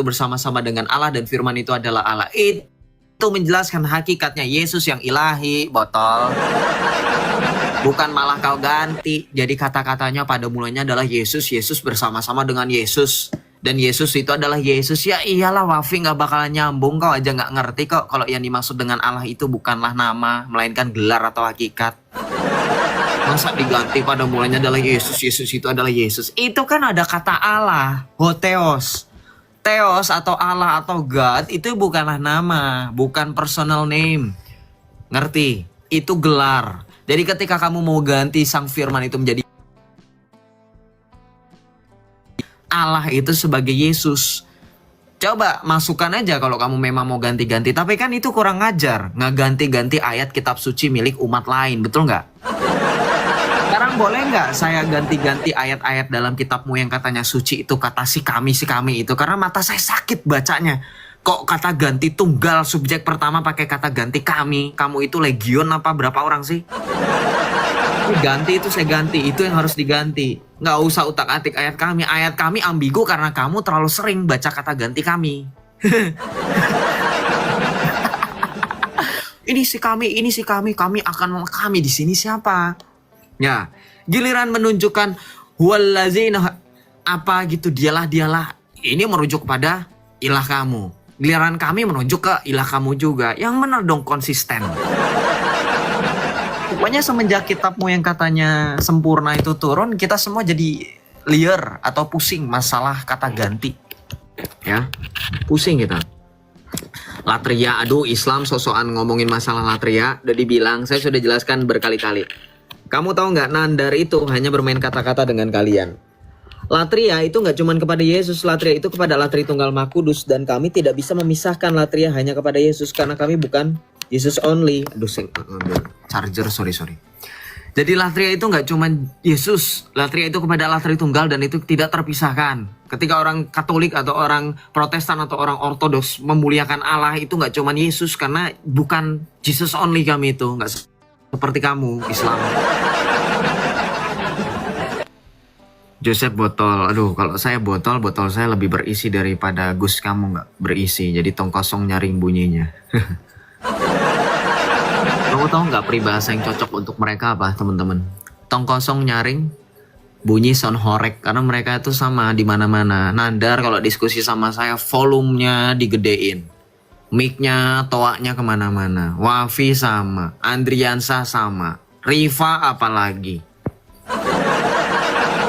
bersama-sama dengan Allah dan firman itu adalah Allah. Itu menjelaskan hakikatnya Yesus yang ilahi, botol. Bukan malah kau ganti. Jadi kata-katanya pada mulanya adalah Yesus, Yesus bersama-sama dengan Yesus. Dan Yesus itu adalah Yesus. Ya iyalah Wafi, gak bakalan nyambung. Kau aja gak ngerti kok kalau yang dimaksud dengan Allah itu bukanlah nama, melainkan gelar atau hakikat. Masa diganti pada mulanya adalah Yesus, Yesus itu adalah Yesus. Itu kan ada kata Allah, Hotheos. Theos atau Allah atau God itu bukanlah nama, bukan personal name. Ngerti? Itu gelar. Jadi ketika kamu mau ganti sang firman itu menjadi Allah itu sebagai Yesus, coba masukkan aja kalau kamu memang mau ganti-ganti. Tapi kan itu kurang ajar, nggak ganti-ganti ayat kitab suci milik umat lain, betul nggak? Sekarang boleh nggak saya ganti-ganti ayat-ayat dalam kitabmu yang katanya suci itu kata si kami itu, karena mata saya sakit bacanya. Kok kata ganti tunggal subjek pertama pakai kata ganti kami? Kamu itu legion apa berapa orang sih? Ganti itu saya ganti, itu yang harus diganti. Nggak usah utak-atik ayat kami. Ayat kami ambigu karena kamu terlalu sering baca kata ganti kami. Ini si kami akan kami di sini siapa? Ya, giliran menunjukkan huwallazina apa gitu, dialah. Ini merujuk pada ilah kamu. Giliran kami menunjuk ke ilah kamu juga. Yang benar dong, konsisten. Pokoknya semenjak kitabmu yang katanya sempurna itu turun, kita semua jadi liar atau pusing masalah kata ganti. Ya, pusing kita. Latria, aduh Islam sosokan ngomongin masalah latria. Udah dibilang, saya sudah jelaskan berkali-kali. Kamu tahu nggak, Nandar itu hanya bermain kata-kata dengan kalian. Latria itu nggak cuma kepada Yesus, latria itu kepada Latri Tunggal Maha Kudus. Dan kami tidak bisa memisahkan latria hanya kepada Yesus, karena kami bukan Yesus only. Aduh, charger, sorry. Jadi latria itu nggak cuma Yesus, latria itu kepada Latri Tunggal dan itu tidak terpisahkan. Ketika orang Katolik atau orang Protestan atau orang Ortodoks memuliakan Allah, itu nggak cuma Yesus, karena bukan Jesus only kami itu, nggak seperti kamu Islam. Joseph botol, aduh kalau saya botol saya lebih berisi daripada Gus kamu nggak berisi, jadi tong kosong nyaring bunyinya. Kamu tahu nggak peribahasa yang cocok untuk mereka apa teman-teman? Tong kosong nyaring bunyi sound horek, karena mereka itu sama di mana-mana. Nandar kalau diskusi sama saya volumenya digedein. Mic-nya, toaknya kemana-mana. Wafi sama, Andriansa sama, Riva apalagi.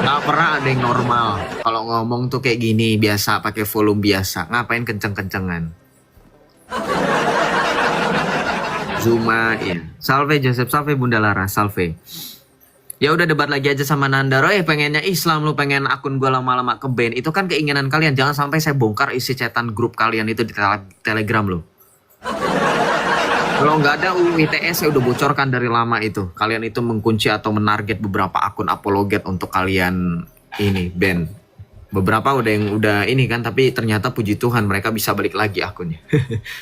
Gak pernah ada yang normal. Kalau ngomong tuh kayak gini, biasa pakai volume biasa. Ngapain kenceng-kencengan? Zuma, ya. Salve Joseph, salve Bunda Lara, salve. Ya udah debat lagi aja sama Nandar. Pengennya Islam, lu pengen akun gue lama-lama ke ban. Itu kan keinginan kalian. Jangan sampai saya bongkar isi chatan grup kalian itu di Telegram lo. Kalau nggak ada UU ITE saya udah bocorkan dari lama itu. Kalian itu mengunci atau menarget beberapa akun apologet untuk kalian ini ban. Beberapa udah ini kan, tapi ternyata puji Tuhan mereka bisa balik lagi akunnya.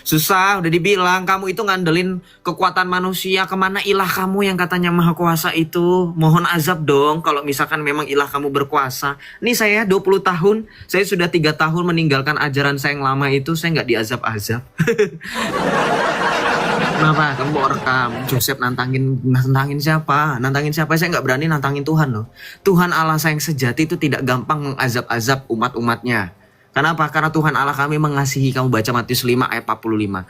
Susah, udah dibilang kamu itu ngandelin kekuatan manusia. Kemana ilah kamu yang katanya maha kuasa itu? Mohon azab dong kalau misalkan memang ilah kamu berkuasa. Nih saya 20 tahun, saya sudah 3 tahun meninggalkan ajaran saya yang lama itu, saya nggak diazab-azab. Kenapa? Kamu mau rekam Joseph nantangin siapa? Nantangin siapa? Saya nggak berani nantangin Tuhan loh. Tuhan Allah saya yang sejati itu tidak gampang mengazab-azab umat-umatnya. Kenapa? Karena Tuhan Allah kami mengasihi. Kamu baca Matius 5 ayat 45.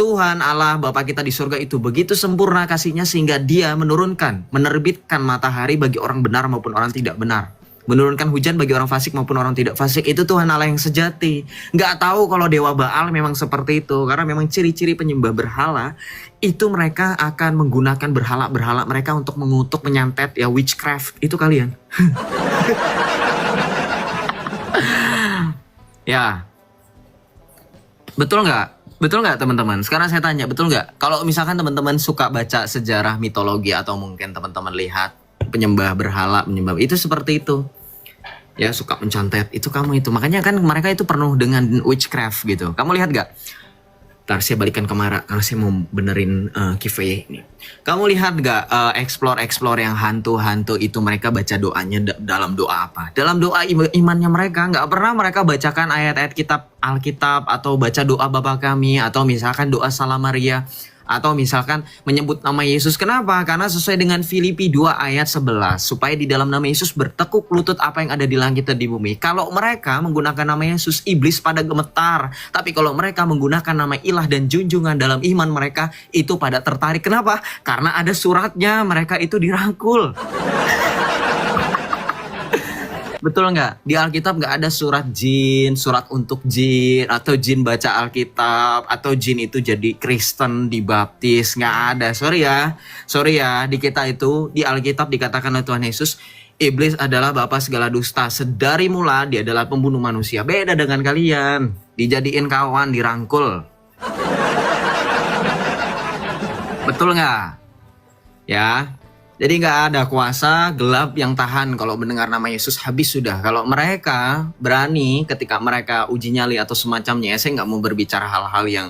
Tuhan Allah Bapa kita di surga itu begitu sempurna kasihnya sehingga dia menerbitkan matahari bagi orang benar maupun orang tidak benar. Menurunkan hujan bagi orang fasik maupun orang tidak fasik. Itu Tuhan Allah yang sejati. Nggak tahu kalau Dewa Baal memang seperti itu. Karena memang ciri-ciri penyembah berhala itu mereka akan menggunakan berhala-berhala mereka untuk mengutuk, menyantet, ya witchcraft. Itu kalian. Ya. Betul nggak? Betul nggak teman-teman? Sekarang saya tanya, betul nggak? Kalau misalkan teman-teman suka baca sejarah mitologi atau mungkin teman-teman lihat penyembah berhala, penyembah itu seperti itu. Ya suka mencantet, itu kamu itu. Makanya kan mereka itu penuh dengan witchcraft gitu. Kamu lihat gak? Ntar saya balikan ke Mara karena saya mau benerin Kifeye ini. Kamu lihat gak explore yang hantu-hantu itu mereka baca doanya dalam doa apa? Dalam doa imannya mereka. Gak pernah mereka bacakan ayat-ayat kitab Alkitab atau baca doa Bapa Kami atau misalkan doa Salam Maria atau misalkan menyebut nama Yesus. Kenapa? Karena sesuai dengan Filipi 2 ayat 11, supaya di dalam nama Yesus bertekuk lutut apa yang ada di langit dan di bumi. Kalau mereka menggunakan nama Yesus, iblis pada gemetar. Tapi kalau mereka menggunakan nama ilah dan junjungan dalam iman mereka, itu pada tertarik. Kenapa? Karena ada suratnya, mereka itu dirangkul. Betul nggak? Di Alkitab nggak ada surat jin, surat untuk jin, atau jin baca Alkitab, atau jin itu jadi Kristen, dibaptis. Nggak ada. Sorry ya. Di kita itu, di Alkitab dikatakan oleh Tuhan Yesus, iblis adalah bapa segala dusta. Sedari mula dia adalah pembunuh manusia. Beda dengan kalian. Dijadiin kawan, dirangkul. Betul nggak? Ya. Jadi nggak ada kuasa gelap yang tahan kalau mendengar nama Yesus, habis sudah. Kalau mereka berani ketika mereka uji nyali atau semacamnya, saya nggak mau berbicara hal-hal yang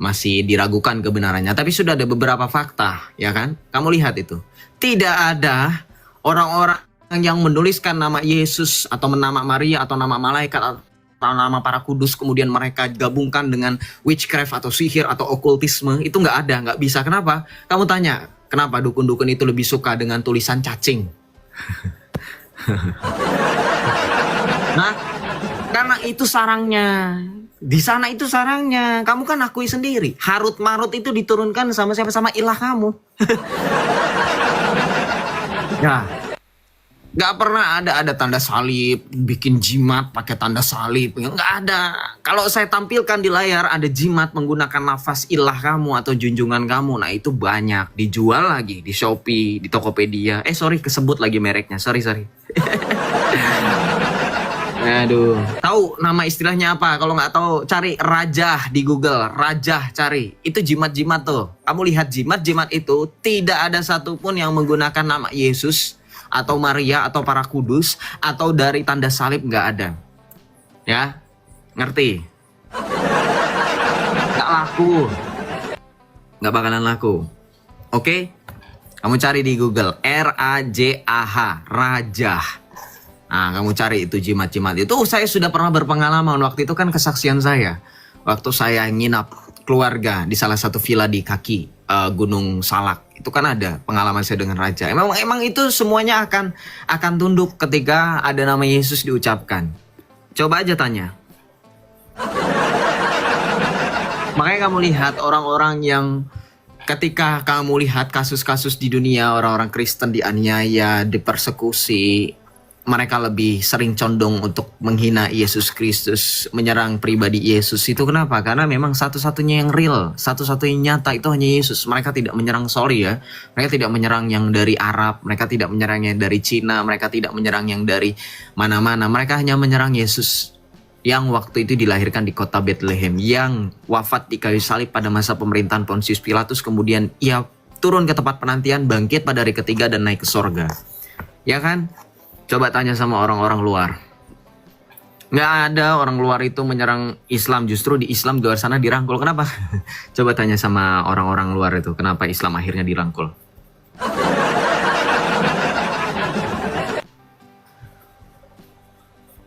masih diragukan kebenarannya. Tapi sudah ada beberapa fakta, ya kan? Kamu lihat itu. Tidak ada orang-orang yang menuliskan nama Yesus atau nama Maria atau nama malaikat atau nama para kudus, kemudian mereka gabungkan dengan witchcraft atau sihir atau okultisme. Itu nggak ada, nggak bisa. Kenapa? Kamu tanya, kenapa dukun-dukun itu lebih suka dengan tulisan cacing? Nah, karena itu sarangnya. Di sana itu sarangnya. Kamu kan akui sendiri. Harut marut itu diturunkan sama siapa? Sama ilah kamu. Ya. Gak pernah ada tanda salib, bikin jimat pakai tanda salib. Gak ada. Kalau saya tampilkan di layar ada jimat menggunakan nafas ilah kamu atau junjungan kamu. Nah itu banyak. Dijual lagi di Shopee, di Tokopedia. Kesebut lagi mereknya. Sorry. Aduh. Tahu nama istilahnya apa? Kalau nggak tahu cari rajah di Google. Rajah cari. Itu jimat-jimat tuh. Kamu lihat jimat-jimat itu tidak ada satupun yang menggunakan nama Yesus atau Maria atau para kudus atau dari tanda salib, nggak ada. Ya, ngerti? Nggak laku, nggak bakalan laku. Oke, kamu cari di Google R-A-J-A-H, Rajah. Nah, kamu cari itu jimat-jimat itu. Saya sudah pernah berpengalaman. Waktu itu kan kesaksian saya. Waktu saya nginap keluarga di salah satu villa di kaki Gunung Salak. Itu kan ada pengalaman saya dengan raja. Emang itu semuanya akan tunduk ketika ada nama Yesus diucapkan. Coba aja tanya. Makanya kamu lihat orang-orang yang ketika kamu lihat kasus-kasus di dunia, orang-orang Kristen dianiaya, dipersekusi, mereka lebih sering condong untuk menghina Yesus Kristus, menyerang pribadi Yesus. Itu kenapa? Karena memang satu-satunya yang real, satu-satunya nyata itu hanya Yesus. Mereka tidak menyerang, mereka tidak menyerang yang dari Arab, mereka tidak menyerang yang dari Cina, mereka tidak menyerang yang dari mana-mana. Mereka hanya menyerang Yesus yang waktu itu dilahirkan di kota Bethlehem, yang wafat di kayu salib pada masa pemerintahan Pontius Pilatus, kemudian ia turun ke tempat penantian, bangkit pada hari ketiga dan naik ke sorga. Ya kan? Coba tanya sama orang-orang luar. Nggak ada orang luar itu menyerang Islam. Justru di Islam di luar sana dirangkul. Kenapa? Coba tanya sama orang-orang luar itu. Kenapa Islam akhirnya dirangkul?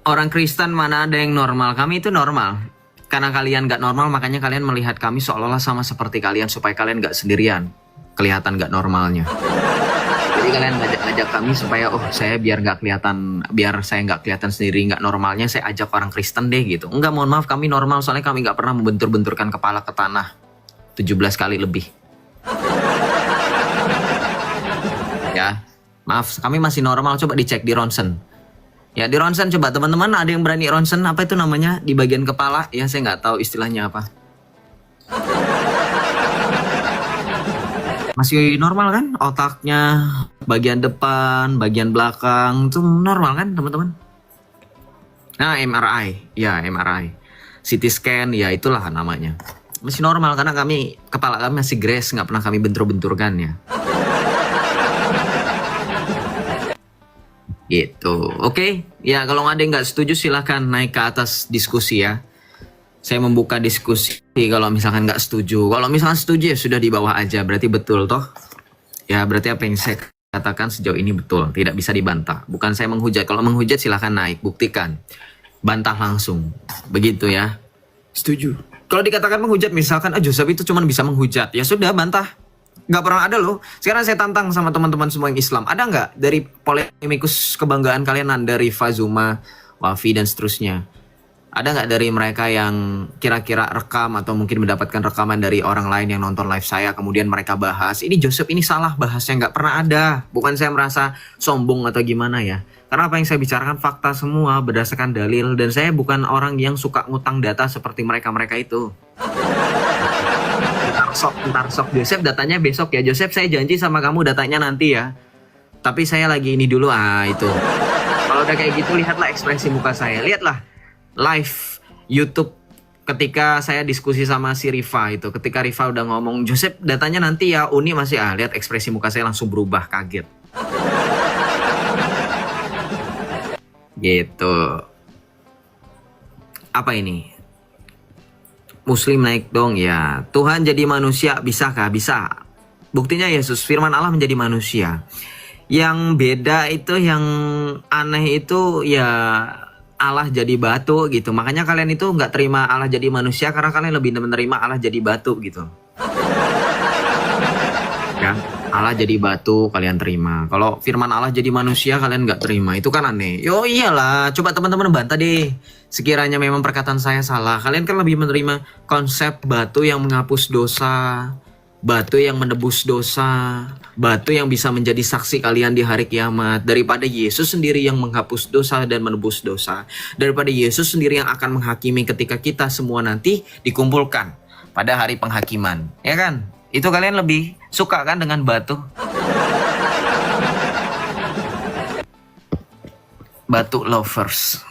Orang Kristen mana ada yang normal? Kami itu normal. Karena kalian nggak normal, makanya kalian melihat kami seolah-olah sama seperti kalian. Supaya kalian nggak sendirian. Kelihatan nggak normalnya. Jadi kalian ngajak kami supaya saya biar saya nggak kelihatan sendiri nggak normalnya, saya ajak orang Kristen deh gitu. Enggak, mohon maaf, kami normal soalnya kami nggak pernah membentur-benturkan kepala ke tanah 17 kali lebih. Ya, maaf, kami masih normal. Coba dicek di ronsen. Ya, di ronsen coba teman-teman, ada yang berani ronsen apa itu namanya di bagian kepala? Ya, saya nggak tahu istilahnya apa. Masih normal kan otaknya, bagian depan, bagian belakang itu normal kan teman-teman? Nah, MRI, ya MRI, CT scan, ya itulah namanya. Masih normal karena kepala kami masih gres, nggak pernah kami bentur-benturkan ya. Gitu, oke? Ya kalau ada yang nggak setuju silahkan naik ke atas diskusi ya. Saya membuka diskusi kalau misalkan nggak setuju. Kalau misalkan setuju ya sudah di bawah aja. Berarti betul toh? Ya berarti apa yang saya katakan sejauh ini betul. Tidak bisa dibantah. Bukan saya menghujat. Kalau menghujat silahkan naik. Buktikan. Bantah langsung. Begitu ya. Setuju. Kalau dikatakan menghujat, misalkan Joseph itu cuma bisa menghujat, ya sudah bantah. Nggak pernah ada loh. Sekarang saya tantang sama teman-teman semua yang Islam. Ada nggak dari polemikus kebanggaan kalian, Nanda, Rifa, Zuma, Wafi, dan seterusnya? Ada nggak dari mereka yang kira-kira rekam atau mungkin mendapatkan rekaman dari orang lain yang nonton live saya, kemudian mereka bahas, ini Joseph ini salah bahasnya, nggak pernah ada. Bukan saya merasa sombong atau gimana ya. Karena apa yang saya bicarakan fakta semua berdasarkan dalil, dan saya bukan orang yang suka ngutang data seperti mereka-mereka itu. Ntar sok Joseph datanya besok ya. Joseph, saya janji sama kamu datanya nanti ya. Tapi saya lagi ini dulu, itu. Kalau udah kayak gitu, lihatlah ekspresi muka saya. Lihatlah live YouTube ketika saya diskusi sama si Rifa itu. Ketika Rifa udah ngomong, Joseph datanya nanti ya, Uni masih lihat ekspresi muka saya langsung berubah, kaget. Gitu. Apa ini? Muslim naik dong ya. Tuhan jadi manusia bisakah? Bisa. Buktinya Yesus, firman Allah menjadi manusia. Yang beda itu, yang aneh itu ya Allah jadi batu gitu. Makanya kalian itu nggak terima Allah jadi manusia karena kalian lebih menerima Allah jadi batu gitu. Ya, Allah jadi batu kalian terima. Kalau firman Allah jadi manusia kalian nggak terima, itu kan aneh. Yo iyalah, coba teman-teman bantah deh. Sekiranya memang perkataan saya salah, kalian kan lebih menerima konsep batu yang menghapus dosa, batu yang menebus dosa, batu yang bisa menjadi saksi kalian di hari kiamat, daripada Yesus sendiri yang menghapus dosa dan menebus dosa, daripada Yesus sendiri yang akan menghakimi ketika kita semua nanti dikumpulkan pada hari penghakiman, ya kan? Itu kalian lebih suka kan dengan batu? Batu lovers.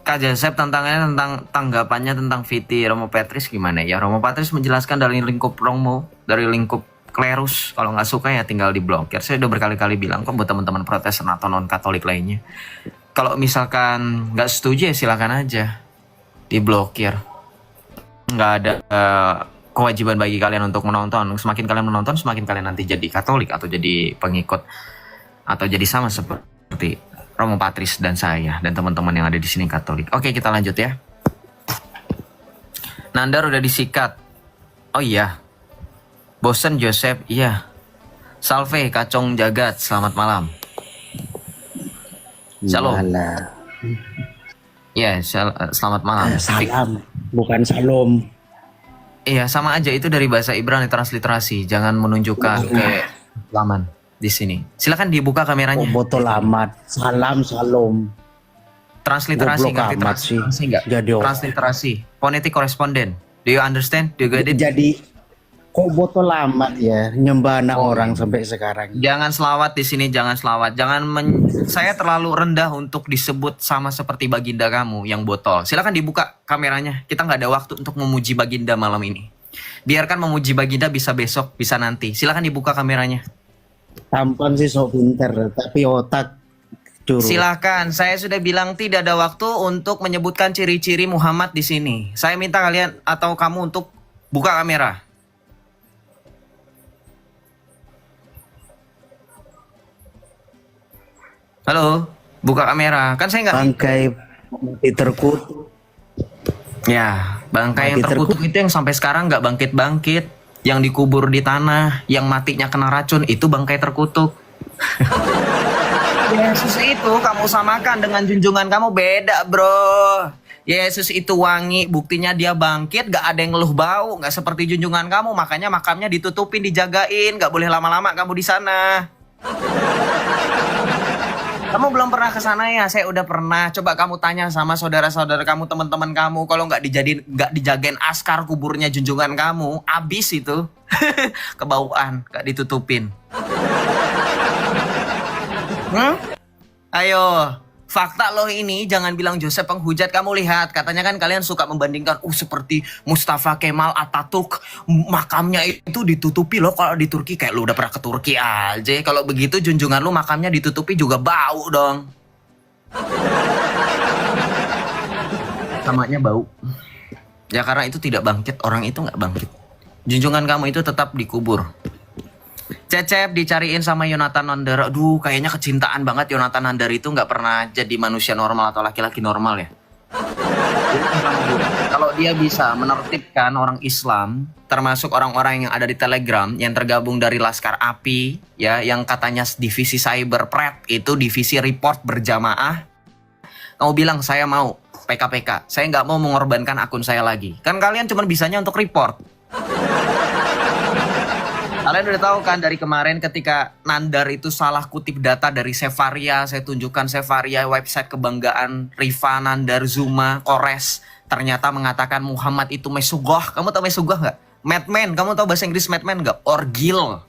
Kak Joseph tantangannya tentang tanggapannya tentang Viti Romo Patris gimana ya? Romo Patris menjelaskan dari lingkup Romo, dari lingkup klerus. Kalau nggak suka ya tinggal diblokir. Saya udah berkali-kali bilang kok buat teman-teman Protestan atau non Katolik lainnya. Kalau misalkan nggak setuju ya silakan aja diblokir. Nggak ada kewajiban bagi kalian untuk menonton. Semakin kalian menonton, semakin kalian nanti jadi Katolik atau jadi pengikut atau jadi sama seperti Romo Patris dan saya dan teman-teman yang ada di sini Katolik. Oke, kita lanjut ya. Nandar udah disikat. Oh iya. Bosen Joseph, iya. Salve Kacong Jagat, selamat malam. Shalom. Iya, selamat malam. Salam, bukan salam. Iya, sama aja, itu dari bahasa Ibrani transliterasi. Jangan menunjukkan ke laman di sini. Silakan dibuka kameranya. Botol amat. Salam, salam. Transliterasi, ngerti transliterasi enggak? Transliterasi. Phonetic correspondent. Do you understand? Do you get it? Jadi kok botol amat ya nyembah anak orang sampai sekarang. Jangan selawat di sini, jangan selawat. Saya terlalu rendah untuk disebut sama seperti baginda kamu yang botol. Silakan dibuka kameranya. Kita nggak ada waktu untuk memuji baginda malam ini. Biarkan memuji baginda bisa besok, bisa nanti. Silakan dibuka kameranya. Tampan sih sok pinter, tapi otak curut. Silakan, saya sudah bilang tidak ada waktu untuk menyebutkan ciri-ciri Muhammad di sini. Saya minta kalian atau kamu untuk buka kamera. Halo, buka kamera. Kan saya nggak. Bangkai mati terkutuk. Ya, bangkai yang terkutuk itu yang sampai sekarang nggak bangkit-bangkit. Yang dikubur di tanah, yang matinya kena racun, itu bangkai terkutuk. Yesus itu kamu samakan dengan junjungan kamu, beda bro. Yesus itu wangi, buktinya dia bangkit, gak ada yang ngeluh bau, gak seperti junjungan kamu. Makanya makamnya ditutupin, dijagain, gak boleh lama-lama kamu di sana. Kamu belum pernah ke sana ya? Saya udah pernah. Coba kamu tanya sama saudara-saudara kamu, teman-teman kamu. Kalau nggak dijagain askar kuburnya junjungan kamu, abis itu. Kebauan, nggak ditutupin. Ayo, fakta loh ini. Jangan bilang Joseph penghujat. Kamu lihat, katanya kan kalian suka membandingkan. Seperti Mustafa Kemal Atatürk, makamnya itu ditutupi loh. Kalau di Turki, kayak lu udah pernah ke Turki aja. Kalau begitu junjungan lu makamnya ditutupi juga bau dong. Samanya bau. Ya karena itu tidak bangkit, orang itu nggak bangkit. Junjungan kamu itu tetap dikubur. Cecep dicariin sama Yonatan Nandar. Aduh, kayaknya kecintaan banget Yonatan Nandar itu nggak pernah jadi manusia normal atau laki-laki normal ya. Kalau dia bisa menertibkan orang Islam, termasuk orang-orang yang ada di Telegram, yang tergabung dari Laskar API, ya, yang katanya divisi cyber pret, itu divisi report berjamaah. Kamu bilang saya mau PKPK, saya nggak mau mengorbankan akun saya lagi. Kan kalian cuma bisanya untuk report. Kalian udah tahu kan dari kemarin ketika Nandar itu salah kutip data dari Sevaria, saya tunjukkan Sevaria, website kebanggaan Riva, Nandar, Zuma, Kores, ternyata mengatakan Muhammad itu Mesugoh. Kamu tahu Mesugoh nggak? Madman, kamu tahu bahasa Inggris madman nggak? Orgil.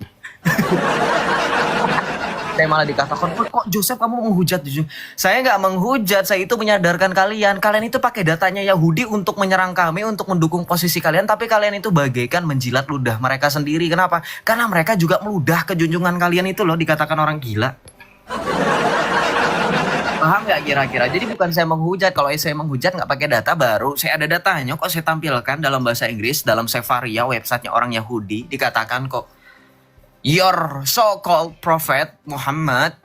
Saya malah dikatakan, kok Joseph kamu menghujat? Saya nggak menghujat, saya itu menyadarkan kalian. Kalian itu pakai datanya Yahudi untuk menyerang kami, untuk mendukung posisi kalian. Tapi kalian itu bagaikan menjilat ludah mereka sendiri. Kenapa? Karena mereka juga meludah ke junjungan kalian itu loh, dikatakan orang gila. Paham nggak kira-kira? Jadi bukan saya menghujat. Kalau saya menghujat nggak pakai data baru, saya ada datanya kok saya tampilkan dalam bahasa Inggris, dalam Sevaria, websitenya orang Yahudi, dikatakan kok, your so-called prophet Muhammad,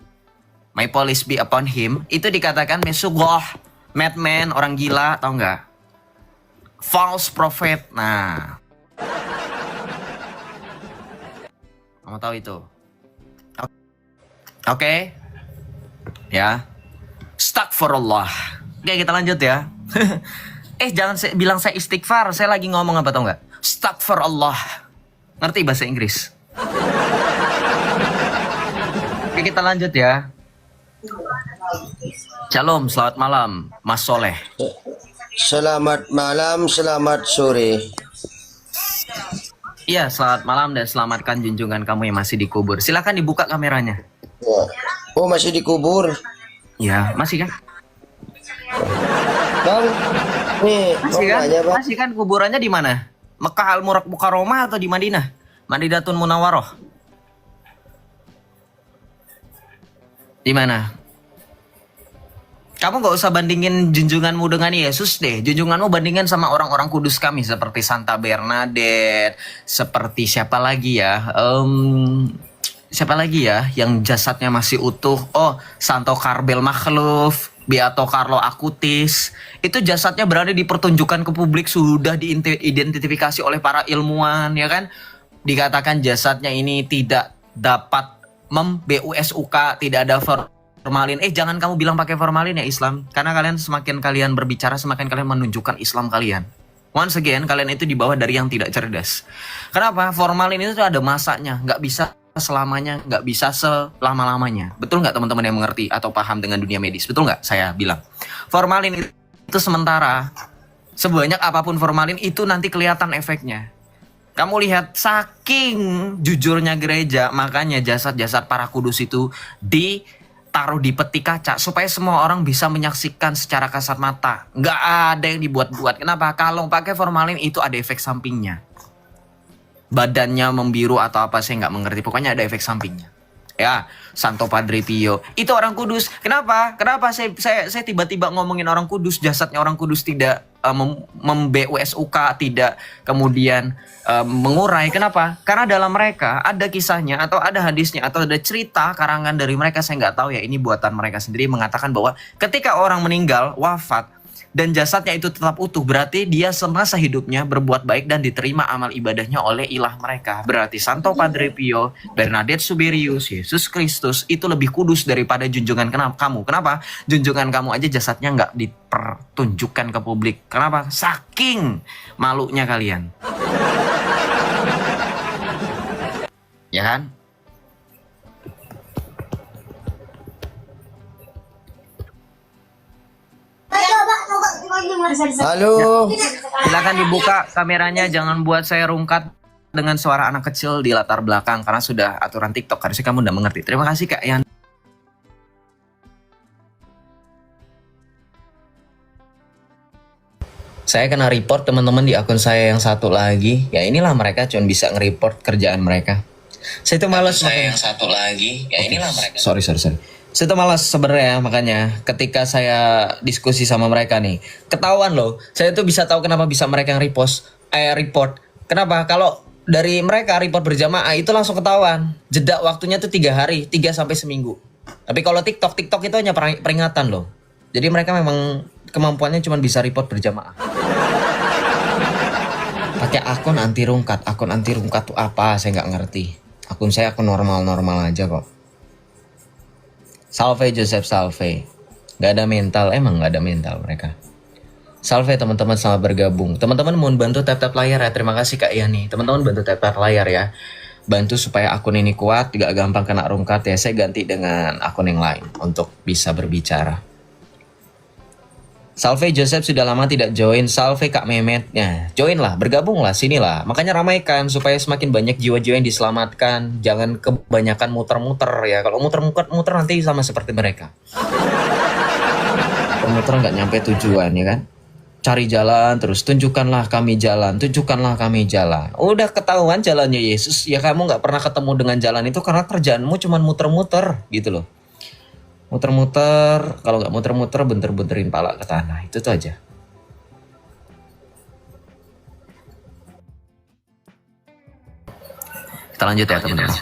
may police be upon him, itu dikatakan Mesugoh, madman, orang gila, tau nggak? False prophet. Nah, kamu tahu itu? Oke, ya. Astagfirullah. Oke, kita lanjut ya. Jangan bilang saya istighfar, saya lagi ngomong apa tau nggak? Astagfirullah. Ngerti bahasa Inggris? Oke, kita lanjut ya. Shalom, selamat malam, Mas Soleh. Selamat malam, selamat sore. Iya, selamat malam dan selamatkan junjungan kamu yang masih dikubur. Silakan dibuka kameranya. Oh, masih dikubur? Ya, masih kan? Bang, nih, Masih kan? nanya, Bang. Masih kan kuburannya di mana? Mekah Al Mukarramah atau di Madinah? Madinatun Munawwaroh. Di mana? Kamu gak usah bandingin junjunganmu dengan Yesus deh. Junjunganmu bandingin sama orang-orang kudus kami seperti Santa Bernadette, seperti siapa lagi ya? Siapa lagi ya yang jasadnya masih utuh? Oh, Santo Karbel Makhluf, Beato Carlo Acutis. Itu jasadnya berada dipertunjukkan ke publik, sudah diidentifikasi oleh para ilmuwan, ya kan? Dikatakan jasadnya ini tidak dapat BUSUK, tidak ada formalin. Jangan kamu bilang pakai formalin ya Islam, karena semakin kalian berbicara, semakin kalian menunjukkan Islam kalian. Once again, kalian itu di bawah dari yang tidak cerdas. Kenapa? Formalin itu ada masanya, nggak bisa selamanya, nggak bisa selama-lamanya. Betul nggak teman-teman yang mengerti atau paham dengan dunia medis? Betul nggak saya bilang? Formalin itu sementara. Sebanyak apapun formalin itu nanti kelihatan efeknya. Kamu lihat saking jujurnya gereja, makanya jasad-jasad para kudus itu ditaruh di peti kaca supaya semua orang bisa menyaksikan secara kasat mata. Nggak ada yang dibuat-buat. Kenapa? Kalau pakai formalin itu ada efek sampingnya. Badannya membiru atau apa, saya nggak mengerti. Pokoknya ada efek sampingnya. Ya, Santo Padre Pio itu orang kudus. Kenapa? Kenapa saya tiba-tiba ngomongin orang kudus? Jasadnya orang kudus tidak BUSUK, tidak kemudian mengurai. Kenapa? Karena dalam mereka ada kisahnya atau ada hadisnya atau ada cerita karangan dari mereka, saya nggak tahu ya, ini buatan mereka sendiri, mengatakan bahwa ketika orang meninggal, wafat, dan jasadnya itu tetap utuh, berarti dia semasa hidupnya berbuat baik dan diterima amal ibadahnya oleh ilah mereka. Berarti Santo Padre Pio, Bernadette Suberius, Yesus Kristus itu lebih kudus daripada junjungan kamu. Kenapa? Junjungan kamu aja jasadnya nggak dipertunjukkan ke publik. Kenapa? Saking malunya kalian. Ya kan? Halo. Silakan dibuka kameranya, jangan buat saya rungkat dengan suara anak kecil di latar belakang karena sudah aturan TikTok, harusnya kamu udah mengerti. Terima kasih Kak Yan. Saya kena report teman-teman di akun saya yang satu lagi. Ya inilah mereka cuma bisa nge-report kerjaan mereka. Saya tuh malas. Saya yang satu lagi. Ya inilah mereka. Sorry. Saya tuh malas sebenarnya, makanya ketika saya diskusi sama mereka nih, ketahuan loh. Saya tuh bisa tahu kenapa bisa mereka yang report. Kenapa? Kalau dari mereka report berjamaah itu langsung ketahuan. Jeda waktunya tuh 3 hari, 3 sampai seminggu. Tapi kalau TikTok itu hanya peringatan loh. Jadi mereka memang kemampuannya cuma bisa report berjamaah. Pakai akun anti rungkat. Akun anti rungkat tuh apa? Saya nggak ngerti. Akun saya akun normal-normal aja kok. Salve Joseph, salve. Gak ada mental, emang gak ada mental mereka. Salve teman-teman, selamat bergabung. Teman-teman mohon bantu tap-tap layar ya. Terima kasih Kak Yani. Teman-teman bantu tap-tap layar ya. Bantu supaya akun ini kuat, gak gampang kena rungkat ya. Saya ganti dengan akun yang lain untuk bisa berbicara. Salve Joseph sudah lama tidak join. Salve Kak Mehmet. Ya, join lah, bergabung lah, sinilah. Makanya ramaikan supaya semakin banyak jiwa-jiwa yang diselamatkan. Jangan kebanyakan muter-muter ya. Kalau muter-muter nanti sama seperti mereka. Muter nggak nyampe tujuan ya kan. Cari jalan terus, tunjukkanlah kami jalan, tunjukkanlah kami jalan. Udah ketahuan jalannya Yesus, ya kamu nggak pernah ketemu dengan jalan itu karena kerjaanmu cuma muter-muter gitu loh. Muter-muter, kalau nggak muter-muter benter-benterin pala ke tanah, itu tuh aja. Kita lanjut ya teman-teman.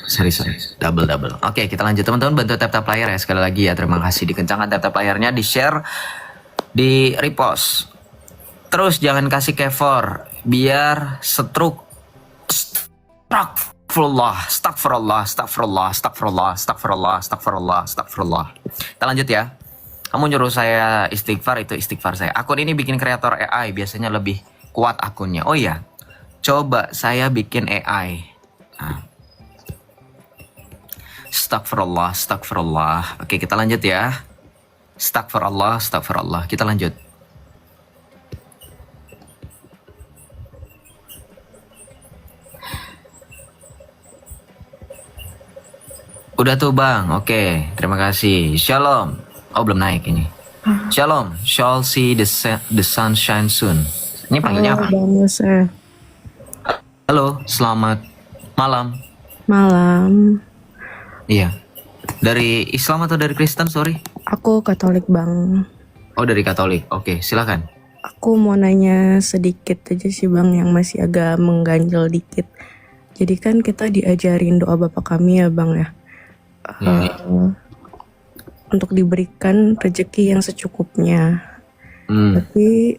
Sorry, double. Oke, kita lanjut teman-teman, bantu tap-tap layar ya sekali lagi ya. Terima kasih, dikencangkan tap-tap layarnya, di-share, di repost. Terus jangan kasih kefor, biar stroke. Astagfirullah. Kita lanjut ya. Kamu nyuruh saya istighfar, itu istighfar saya. Akun ini bikin kreator AI, biasanya lebih kuat akunnya. Oh iya, coba saya bikin AI. Nah. Astagfirullah. Oke, kita lanjut ya. Astagfirullah. Kita lanjut. Udah tuh bang, oke, terima kasih. Shalom. Oh belum naik ini. Shalom, shall see the sun shine soon. Ini panggilnya apa? Bang Yosef. Halo, selamat malam. Malam. Iya. Dari Islam atau dari Kristen, sorry? Aku Katolik bang. Oh dari Katolik, oke, silakan. Aku mau nanya sedikit aja sih bang, yang masih agak mengganjal dikit. Jadi kan kita diajarin doa Bapa Kami ya bang ya. Untuk diberikan rezeki yang secukupnya. Tapi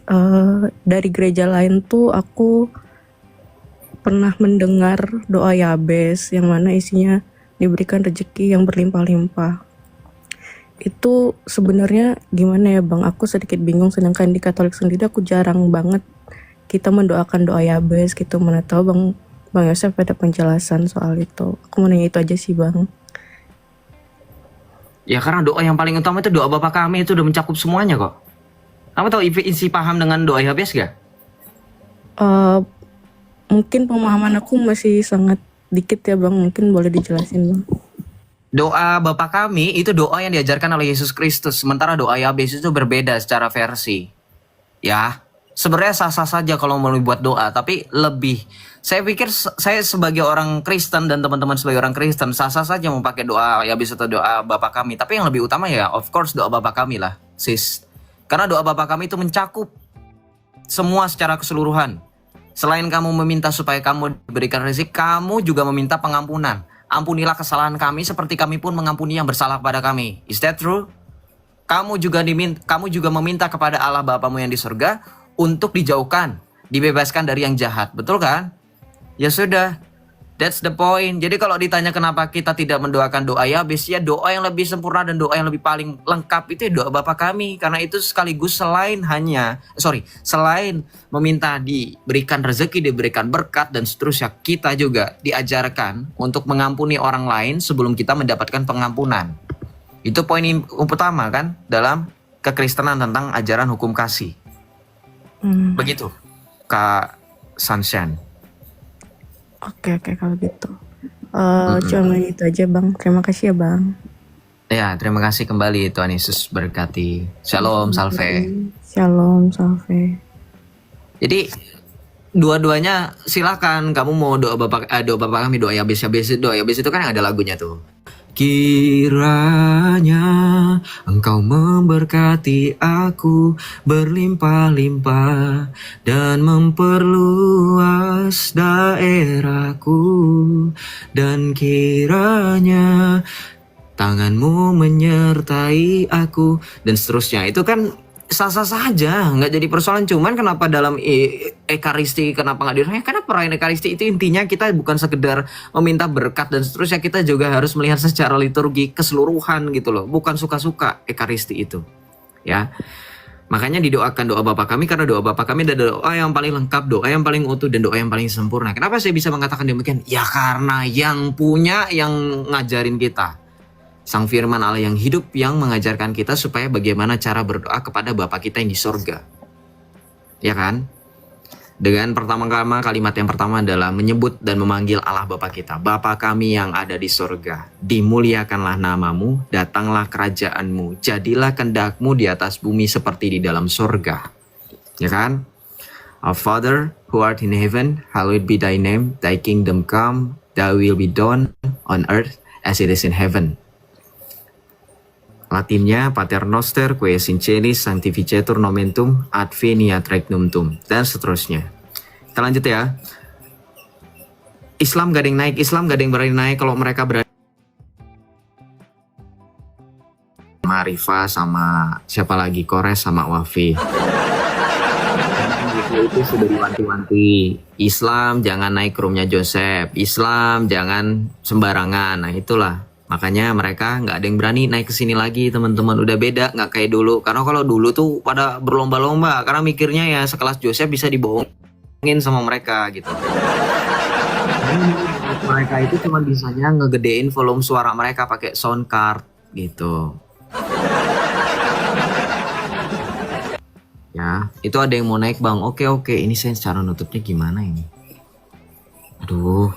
dari gereja lain tuh aku pernah mendengar doa Yabes yang mana isinya diberikan rezeki yang berlimpah-limpah. Itu sebenarnya gimana ya bang? Aku sedikit bingung, sedangkan di Katolik sendiri aku jarang banget kita mendoakan doa Yabes gitu. Mana tahu bang Yosef ada penjelasan soal itu. Aku mau nanya itu aja sih bang. Ya karena doa yang paling utama itu doa Bapa Kami, itu udah mencakup semuanya kok. Kamu tahu isi paham dengan doa Yabes gak? Mungkin pemahaman aku masih sangat dikit ya bang, mungkin boleh dijelasin bang. Doa Bapa Kami itu doa yang diajarkan oleh Yesus Kristus, sementara doa Yabes itu berbeda secara versi. Ya, sebenarnya sah-sah saja kalau mau buat doa, tapi lebih, saya pikir saya sebagai orang Kristen dan teman-teman sebagai orang Kristen sah-sah saja mau pakai doa Yabes atau doa Bapa Kami, tapi yang lebih utama ya of course doa Bapa Kami lah, sis. Karena doa Bapa Kami itu mencakup semua secara keseluruhan. Selain kamu meminta supaya kamu diberikan rezeki, kamu juga meminta pengampunan. Ampunilah kesalahan kami seperti kami pun mengampuni yang bersalah kepada kami. Is that true? Kamu juga meminta kepada Allah Bapamu yang di surga untuk dijauhkan, dibebaskan dari yang jahat. Betul kan? Ya sudah. That's the point. Jadi kalau ditanya kenapa kita tidak mendoakan doa Yabes, ya doa yang lebih sempurna dan doa yang lebih paling lengkap itu doa Bapa Kami. Karena itu sekaligus selain meminta diberikan rezeki, diberikan berkat dan seterusnya, kita juga diajarkan untuk mengampuni orang lain sebelum kita mendapatkan pengampunan. Itu poin utama kan dalam kekristenan tentang ajaran hukum kasih. Begitu Kak Sunshine. Oke kalau gitu. Cuma itu aja bang. Terima kasih ya bang. Ya, terima kasih kembali. Tuhan Yesus berkati. Shalom, salve. Shalom, salve. Jadi dua-duanya silakan. Kamu mau doa Bapa Kami, doa Yabes itu kan yang ada lagunya tuh. Kiranya Engkau memberkati aku berlimpah-limpah dan memperluas daerahku, dan kiranya tangan-Mu menyertai aku, dan seterusnya. Itu kan sah-sah saja, nggak jadi persoalan. Cuman kenapa dalam ekaristi kenapa nggak dirangkai? Karena perayaan ekaristi itu intinya kita bukan sekedar meminta berkat dan seterusnya, kita juga harus melihat secara liturgi keseluruhan gitu loh, bukan suka-suka ekaristi itu, ya. Makanya didoakan doa Bapa kami, karena doa Bapa kami adalah doa yang paling lengkap, doa yang paling utuh, dan doa yang paling sempurna. Kenapa saya bisa mengatakan demikian? Ya karena yang punya, yang ngajarin kita, Sang Firman Allah yang hidup, yang mengajarkan kita supaya bagaimana cara berdoa kepada Bapa kita yang di sorga. Ya kan? Dengan pertama-tama kalimat yang pertama adalah menyebut dan memanggil Allah Bapa kita. Bapa kami yang ada di sorga, dimuliakanlah namamu, datanglah kerajaanmu, jadilah kehendakmu di atas bumi seperti di dalam sorga. Ya kan? Our Father who art in heaven, hallowed be thy name, thy kingdom come, thy will be done on earth as it is in heaven. Latinnya Pater Noster qui es in celis sanctificetur nomen tuum ad veniat regnum tuum, dan seterusnya. Kita lanjut ya. Islam gak ada yang naik, Islam gak ada yang berani naik kalau mereka berani. Sama Rifa, sama siapa lagi, Kores sama Wafi. Itu sudah diwanti-wanti. Islam jangan naik ke roomnya Joseph, Islam jangan sembarangan. Nah itulah, makanya mereka nggak ada yang berani naik ke sini lagi, teman-teman. Udah beda, nggak kayak dulu. Karena kalau dulu tuh pada berlomba-lomba, karena mikirnya ya sekelas Joseph bisa dibohongin sama mereka gitu. Mereka itu cuma bisanya ngegedein volume suara mereka pakai sound card gitu. Ya, itu ada yang mau naik bang. Oke, ini saya cara nutupnya gimana ini? Aduh,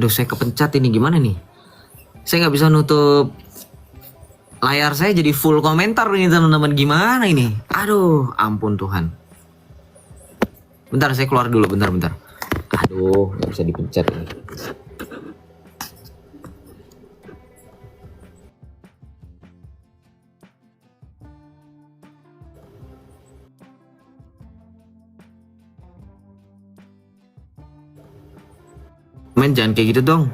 saya kepencet ini gimana nih? Saya nggak bisa nutup layar saya, jadi full komentar ini teman-teman. Gimana ini? Aduh, ampun Tuhan. Bentar, saya keluar dulu. Bentar. Aduh, nggak bisa dipencet ini. Men, jangan kayak gitu dong.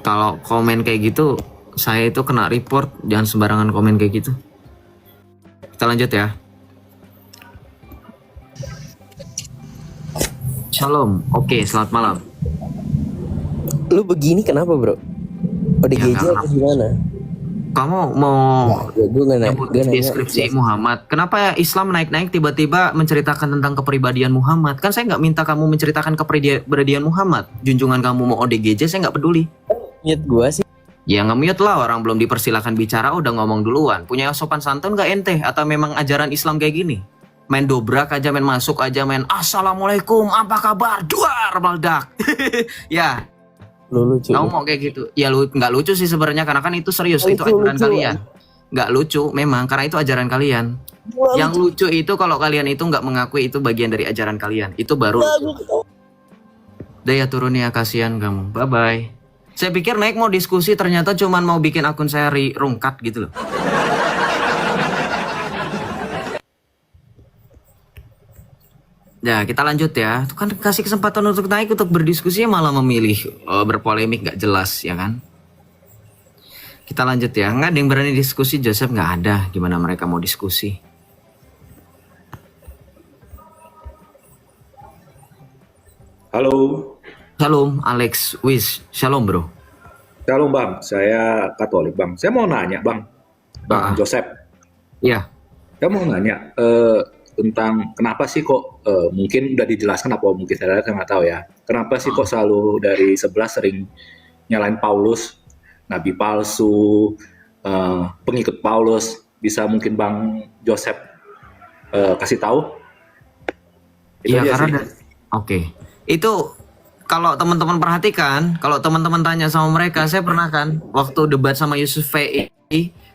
Kalau komen kayak gitu, saya itu kena report. Jangan sembarangan komen kayak gitu. Kita lanjut ya. Shalom. Oke, selamat malam. Lu begini kenapa bro? ODGJ Ya, atau gimana? Kamu mau Gue nyebut deskripsi Muhammad. Kenapa Islam naik-naik tiba-tiba menceritakan tentang kepribadian Muhammad? Kan saya nggak minta kamu menceritakan kepribadian Muhammad. Junjungan kamu mau ODGJ, saya nggak peduli. Mute gue sih. Ya nge-mute lah, orang belum dipersilakan bicara udah ngomong duluan. Punya sopan santun nggak ente? Atau memang ajaran Islam kayak gini? Main dobrak aja, main masuk aja, main Assalamualaikum, apa kabar? Duar, baldak. Ya. Lu lucu. Kamu mau kayak gitu? Ya lu nggak lucu sih sebenarnya, karena kan itu serius, itu ajaran kalian. Nggak lucu memang, karena itu ajaran kalian. Yang lucu itu kalau kalian itu nggak mengakui itu bagian dari ajaran kalian, itu baru. Daya turunnya, kasihan kamu. Bye bye. Saya pikir naik mau diskusi, ternyata cuman mau bikin akun saya rungkat gitu loh. Ya, kita lanjut ya. Itu kan kasih kesempatan untuk naik, untuk berdiskusi, malah memilih berpolemik gak jelas, ya kan? Kita lanjut ya. Nggak ada yang berani diskusi, Joseph nggak ada. Gimana mereka mau diskusi? Halo. Shalom, Alex Wish. Shalom, bro. Shalom bang, saya Katolik bang. Saya mau nanya bang, Joseph. Iya. Saya mau nanya tentang kenapa sih kok mungkin udah dijelaskan apa mungkin saya nggak tahu ya. Kenapa sih kok selalu dari sebelah sering nyalain Paulus, nabi palsu, pengikut Paulus? Bisa mungkin bang Joseph kasih tahu? Iya karena oke. Itu kalau teman-teman perhatikan, kalau teman-teman tanya sama mereka, saya pernah kan waktu debat sama Yusuf VI,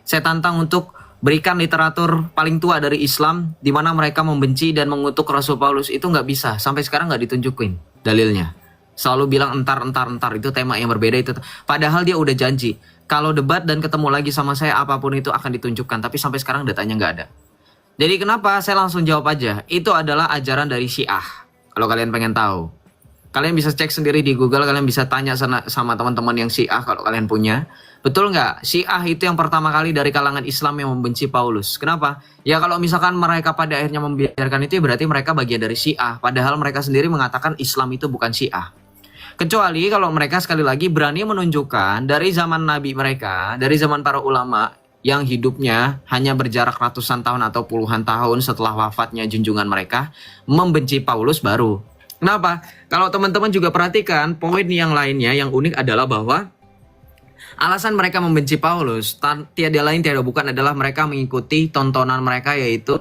saya tantang untuk berikan literatur paling tua dari Islam di mana mereka membenci dan mengutuk Rasul Paulus. Itu nggak bisa, sampai sekarang nggak ditunjukin dalilnya. Selalu bilang entar, itu tema yang berbeda itu. Padahal dia udah janji kalau debat dan ketemu lagi sama saya, apapun itu akan ditunjukkan. Tapi sampai sekarang datanya nggak ada. Jadi kenapa? Saya langsung jawab aja. Itu adalah ajaran dari Syiah. Kalau kalian pengen tahu. Kalian bisa cek sendiri di Google, kalian bisa tanya sama teman-teman yang Syiah kalau kalian punya. Betul nggak? Syiah itu yang pertama kali dari kalangan Islam yang membenci Paulus. Kenapa? Ya kalau misalkan mereka pada akhirnya membiarkan itu, berarti mereka bagian dari Syiah. Padahal mereka sendiri mengatakan Islam itu bukan Syiah. Kecuali kalau mereka sekali lagi berani menunjukkan dari zaman Nabi mereka, dari zaman para ulama yang hidupnya hanya berjarak ratusan tahun atau puluhan tahun setelah wafatnya junjungan mereka, membenci Paulus baru. Kenapa? Kalau teman-teman juga perhatikan, poin yang lainnya yang unik adalah bahwa alasan mereka membenci Paulus tiada lain tiada bukan adalah mereka mengikuti tontonan mereka, yaitu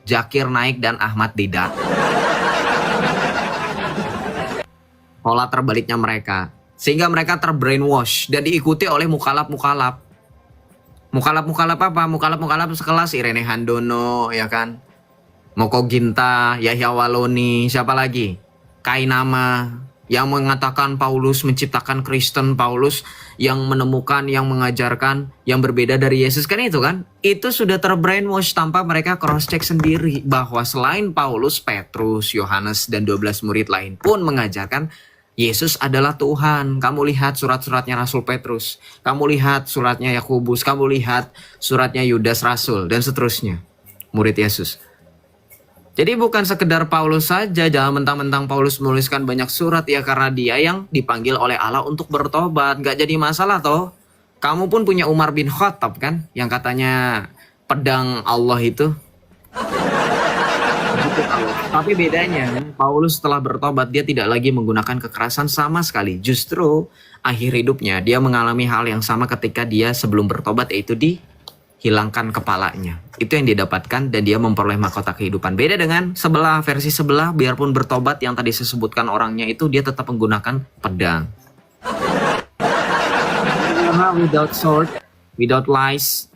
Zakir Naik dan Ahmad Didat. Pola terbaliknya mereka, sehingga mereka terbrainwash dan diikuti oleh mukalaf-mukalaf. Mukalaf-mukalaf apa? Mukalaf-mukalaf sekelas Irene Handono, ya kan? Moko Ginta, Yahya Waloni, siapa lagi? Kainama, yang mengatakan Paulus menciptakan Kristen, Paulus yang menemukan, yang mengajarkan, yang berbeda dari Yesus, kan itu kan? Itu sudah terbrainwash tanpa mereka cross-check sendiri bahwa selain Paulus, Petrus, Yohanes, dan 12 murid lain pun mengajarkan Yesus adalah Tuhan. Kamu lihat surat-suratnya Rasul Petrus, kamu lihat suratnya Yakobus, kamu lihat suratnya Yudas Rasul, dan seterusnya. Murid Yesus. Jadi bukan sekedar Paulus saja, jangan mentang-mentang Paulus menuliskan banyak surat ya karena dia yang dipanggil oleh Allah untuk bertobat. Gak jadi masalah toh. Kamu pun punya Umar bin Khattab kan, yang katanya pedang Allah itu. Tapi bedanya, Paulus setelah bertobat dia tidak lagi menggunakan kekerasan sama sekali. Justru akhir hidupnya dia mengalami hal yang sama ketika dia sebelum bertobat, yaitu dihilangkan kepalanya. Itu yang dia dapatkan dan dia memperoleh mahkota kehidupan. Beda dengan versi sebelah, biarpun bertobat yang tadi saya sebutkan orangnya itu, dia tetap menggunakan pedang. Without sword, without lies,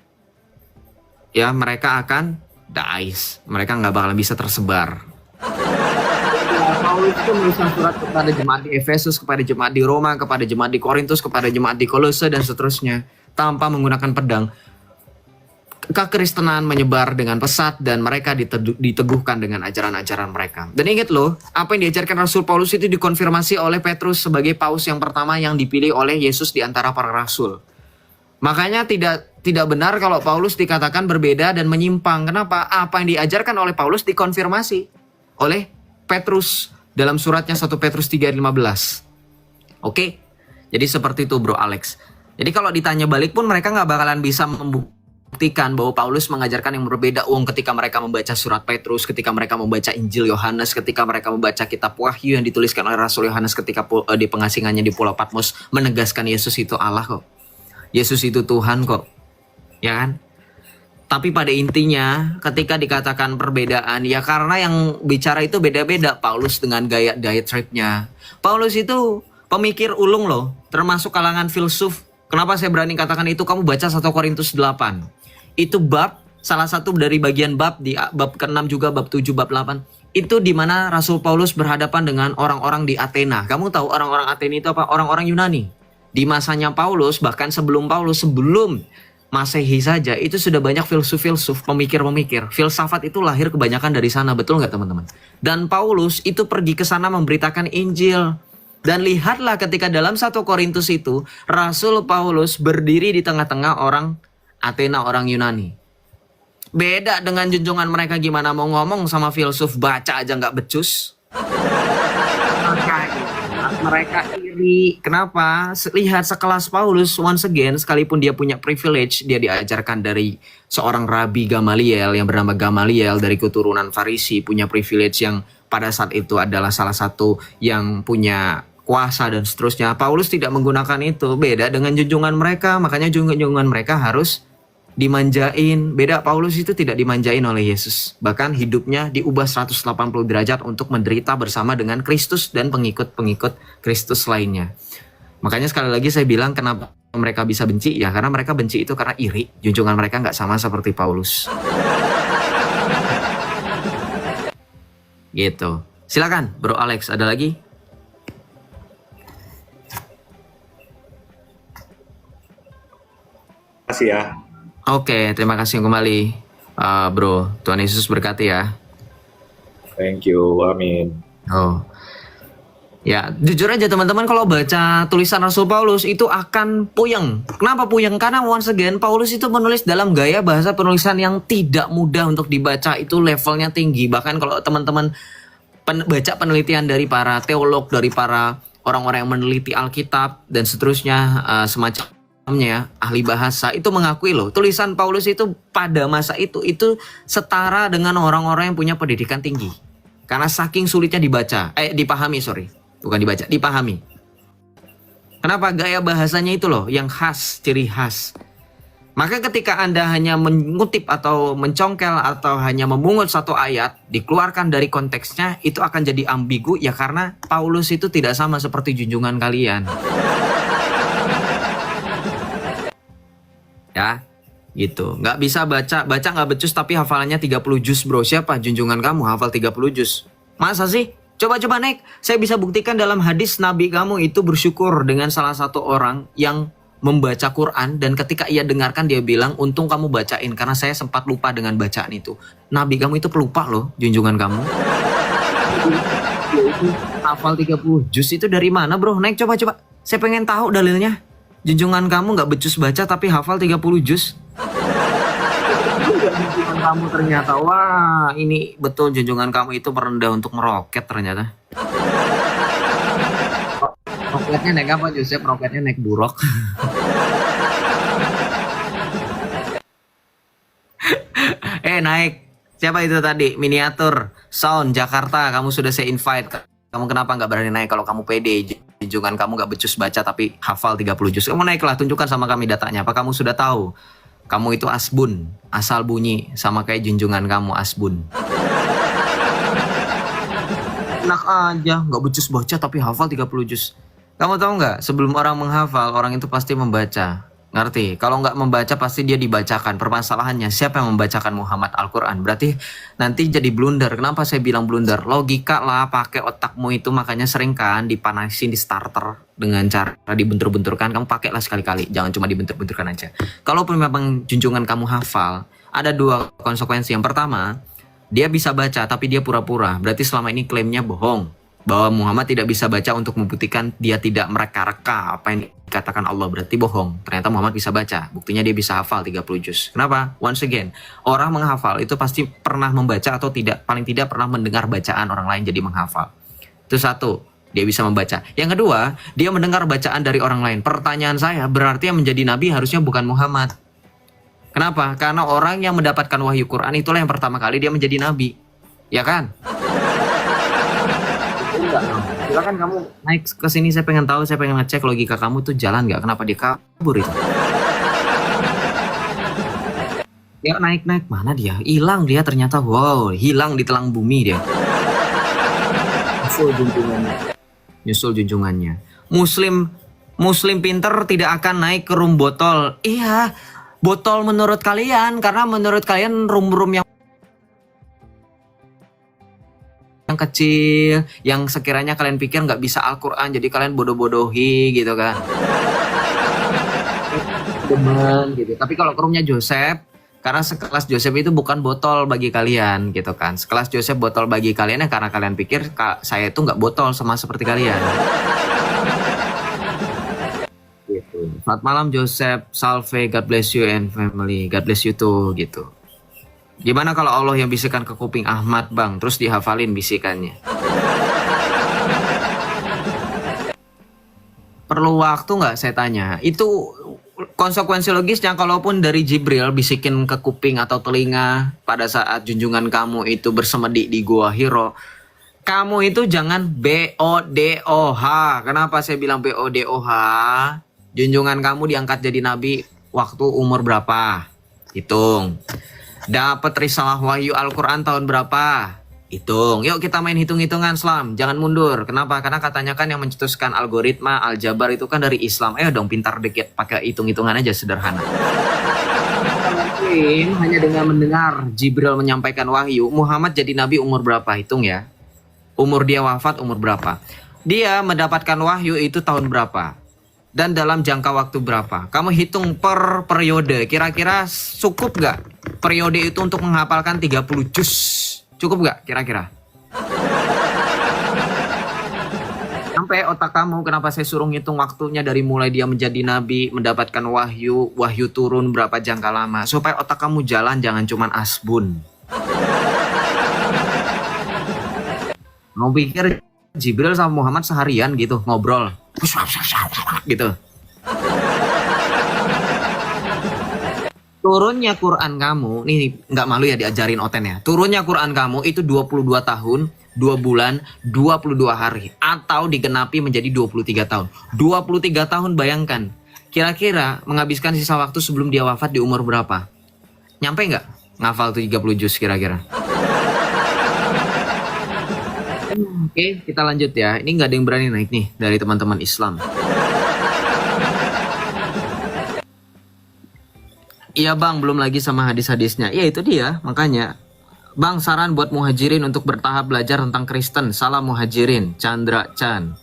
ya mereka akan dies. Mereka nggak bakal bisa tersebar. Paulus itu menuliskan surat kepada jemaat di Efesus, kepada jemaat di Roma, kepada jemaat di Korintus, kepada jemaat di Kolose, dan seterusnya, tanpa menggunakan pedang. Kekristenan menyebar dengan pesat dan mereka diteguhkan dengan ajaran-ajaran mereka. Dan ingat loh, apa yang diajarkan Rasul Paulus itu dikonfirmasi oleh Petrus sebagai paus yang pertama yang dipilih oleh Yesus di antara para rasul. Makanya tidak benar kalau Paulus dikatakan berbeda dan menyimpang. Kenapa? Apa yang diajarkan oleh Paulus dikonfirmasi oleh Petrus dalam suratnya 1 Petrus 3:15. Oke? Jadi seperti itu bro Alex. Jadi kalau ditanya balik pun mereka nggak bakalan bisa membuktikan bahwa Paulus mengajarkan yang berbeda. Ketika mereka membaca surat Petrus, ketika mereka membaca Injil Yohanes, ketika mereka membaca kitab Wahyu yang dituliskan oleh Rasul Yohanes ketika di pengasingannya di Pulau Patmos, menegaskan Yesus itu Allah kok. Yesus itu Tuhan kok. Ya kan? Tapi pada intinya ketika dikatakan perbedaan, ya karena yang bicara itu beda-beda. Paulus dengan gaya diatribnya. Paulus itu pemikir ulung loh, termasuk kalangan filsuf. Kenapa saya berani katakan itu? Kamu baca 1 Korintus 8. Itu bab, salah satu dari bagian bab, di bab ke-6 juga, bab 7, bab 8. Itu dimana Rasul Paulus berhadapan dengan orang-orang di Athena. Kamu tahu orang-orang Athena itu apa? Orang-orang Yunani. Di masanya Paulus, bahkan sebelum Masehi saja, itu sudah banyak filsuf-filsuf, pemikir-pemikir. Filsafat itu lahir kebanyakan dari sana, betul nggak teman-teman? Dan Paulus itu pergi ke sana memberitakan Injil. Dan lihatlah ketika dalam 1 Korintus itu, Rasul Paulus berdiri di tengah-tengah orang Athena, orang Yunani. Beda dengan junjungan mereka, gimana mau ngomong sama filsuf, baca aja nggak becus. Mereka iri. Kenapa? Lihat sekelas Paulus, once again, sekalipun dia punya privilege, dia diajarkan dari seorang Rabi Gamaliel yang bernama Gamaliel dari keturunan Farisi, punya privilege yang pada saat itu adalah salah satu yang punya kuasa dan seterusnya. Paulus tidak menggunakan itu. Beda dengan junjungan mereka, makanya junjungan mereka harus dimanjain. Beda, Paulus itu tidak dimanjain oleh Yesus. Bahkan hidupnya diubah 180 derajat untuk menderita bersama dengan Kristus dan pengikut-pengikut Kristus lainnya. Makanya sekali lagi saya bilang kenapa mereka bisa benci, ya karena mereka benci itu karena iri. Junjungan mereka nggak sama seperti Paulus. Gitu. Silakan Bro Alex, ada lagi? Terima kasih ya. Oke, terima kasih kembali, Bro. Tuhan Yesus berkati ya. Thank you, amin. Oh, Ya, jujur aja teman-teman, kalau baca tulisan Rasul Paulus itu akan puyeng. Kenapa puyeng? Karena once again Paulus itu menulis dalam gaya bahasa penulisan yang tidak mudah untuk dibaca, itu levelnya tinggi. Bahkan kalau teman-teman baca penelitian dari para teolog, dari para orang-orang yang meneliti Alkitab dan seterusnya, semacamnya ahli bahasa, itu mengakui loh, tulisan Paulus itu pada masa itu setara dengan orang-orang yang punya pendidikan tinggi. Karena saking sulitnya dipahami, bukan dibaca, dipahami. Kenapa? Gaya bahasanya itu loh yang khas, ciri khas. Maka ketika Anda hanya mengutip atau mencongkel atau hanya memungut satu ayat, dikeluarkan dari konteksnya, itu akan jadi ambigu ya, karena Paulus itu tidak sama seperti junjungan kalian. Ya, gitu. Nggak bisa baca nggak becus tapi hafalannya 30 juz bro. Siapa junjungan kamu hafal 30 juz? Masa sih? Coba Nek, saya bisa buktikan dalam hadis Nabi kamu itu bersyukur dengan salah satu orang yang membaca Quran, dan ketika ia dengarkan dia bilang, untung kamu bacain karena saya sempat lupa dengan bacaan itu. Nabi kamu itu pelupa loh, junjungan kamu. Hafal 30 juz itu dari mana bro? Nek, coba. Saya pengen tahu dalilnya. Junjungan kamu nggak becus baca tapi hafal 30 juz. Junjungan kamu ternyata, wah ini betul junjungan kamu itu merendah untuk meroket ternyata. Roketnya naik apa Joseph? Roketnya naik buruk. Naik. Siapa itu tadi? Miniatur Sound Jakarta. Kamu sudah saya invite. Kamu kenapa nggak berani naik kalau kamu pede? Junjungan kamu nggak becus baca tapi hafal 30 juz. Kamu naiklah, tunjukkan sama kami datanya. Apa kamu sudah tahu? Kamu itu asbun, asal bunyi, sama kayak junjungan kamu asbun. Enak aja, nggak becus baca tapi hafal 30 juz. Kamu tahu nggak, sebelum orang menghafal, orang itu pasti membaca. Ngerti? Kalau nggak membaca pasti dia dibacakan. Permasalahannya siapa yang membacakan Muhammad Al-Quran? Berarti nanti jadi blunder. Kenapa saya bilang blunder? Logika lah, pakai otakmu itu, makanya sering kan dipanasin di starter dengan cara dibentur-benturkan. Kamu pakailah sekali-kali, jangan cuma dibentur-benturkan aja. Kalaupun memang junjungan kamu hafal, ada dua konsekuensi. Yang pertama, dia bisa baca tapi dia pura-pura. Berarti selama ini klaimnya bohong, bahwa Muhammad tidak bisa baca untuk membuktikan dia tidak mereka-reka apa yang dikatakan Allah. Berarti bohong. Ternyata Muhammad bisa baca. Buktinya dia bisa hafal 30 juz. Kenapa? Once again, orang menghafal itu pasti pernah membaca atau tidak, paling tidak pernah mendengar bacaan orang lain jadi menghafal. Itu satu, dia bisa membaca. Yang kedua, dia mendengar bacaan dari orang lain. Pertanyaan saya, berarti yang menjadi nabi harusnya bukan Muhammad. Kenapa? Karena orang yang mendapatkan wahyu Quran itulah yang pertama kali dia menjadi nabi. Ya kan? Silakan kamu naik ke sini, saya pengen tahu, saya pengen ngecek logika kamu tuh jalan nggak? Kenapa dia kabur itu? Ya naik, mana dia? Hilang dia ternyata. Wow, hilang di telang bumi dia. Nyusul junjungannya. Muslim pinter tidak akan naik ke room botol. Iya, botol menurut kalian, karena menurut kalian room yang kecil, yang sekiranya kalian pikir nggak bisa Al-Quran, jadi kalian bodoh-bodohi gitu kan. Demen gitu. Tapi kalau ke roomnya Joseph, karena sekelas Joseph itu bukan botol bagi kalian gitu kan. Sekelas Joseph botol bagi kalian ya karena kalian pikir saya itu nggak botol sama seperti kalian. Gitu. Selamat malam Joseph, Salve, God bless you and family, God bless you too gitu. Gimana kalau Allah yang bisikan ke kuping Ahmad bang, terus dihafalin bisikannya? Perlu waktu nggak saya tanya? Itu konsekuensi logisnya, kalaupun dari Jibril bisikin ke kuping atau telinga pada saat junjungan kamu itu bersemedi di Gua Hiro, kamu itu jangan BODOH. Kenapa saya bilang BODOH? Junjungan kamu diangkat jadi nabi waktu umur berapa? Hitung. Dapat risalah wahyu Al-Quran tahun berapa? Hitung. Yuk kita main hitung-hitungan Islam. Jangan mundur. Kenapa? Karena katanya kan yang mencetuskan algoritma aljabar itu kan dari Islam. Ayo dong pintar dikit, pakai hitung-hitungan aja sederhana. Mungkin hanya dengan mendengar Jibril menyampaikan wahyu, Muhammad jadi nabi umur berapa? Hitung ya. Umur dia wafat umur berapa? Dia mendapatkan wahyu itu tahun berapa? Dan dalam jangka waktu berapa? Kamu hitung per periode. Kira-kira cukup gak periode itu untuk menghafalkan 30 juz? Cukup gak kira-kira? Nyampe otak kamu kenapa saya suruh ngitung waktunya dari mulai dia menjadi nabi, mendapatkan wahyu turun berapa jangka lama. Supaya otak kamu jalan, jangan cuman asbun. Mau pikir Jibril sama Muhammad seharian gitu ngobrol gitu. Turunnya Quran kamu, nih nggak malu ya diajarin Oten ya. Turunnya Quran kamu itu 22 tahun, 2 bulan, 22 hari. Atau digenapi menjadi 23 tahun. 23 tahun bayangkan. Kira-kira menghabiskan sisa waktu sebelum dia wafat di umur berapa? Nyampe nggak? Ngafal tuh 30 juz kira-kira. Oke, kita lanjut ya. Ini nggak ada yang berani naik nih dari teman-teman Islam. Iya bang, belum lagi sama hadis-hadisnya. Iya itu dia, makanya. Bang, saran buat muhajirin untuk bertahap belajar tentang Kristen. Salam muhajirin, Chandra Chan.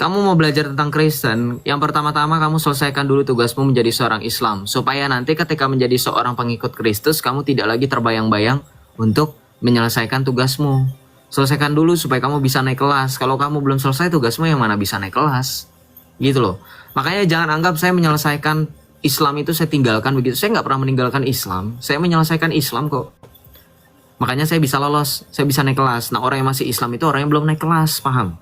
Kamu mau belajar tentang Kristen, yang pertama-tama kamu selesaikan dulu tugasmu menjadi seorang Islam. Supaya nanti ketika menjadi seorang pengikut Kristus, kamu tidak lagi terbayang-bayang untuk menyelesaikan tugasmu. Selesaikan dulu supaya kamu bisa naik kelas. Kalau kamu belum selesai tugasmu, yang mana bisa naik kelas? Gitu loh. Makanya jangan anggap saya menyelesaikan Islam itu saya tinggalkan begitu. Saya nggak pernah meninggalkan Islam. Saya menyelesaikan Islam kok. Makanya saya bisa lolos, saya bisa naik kelas. Nah orang yang masih Islam itu orang yang belum naik kelas, paham?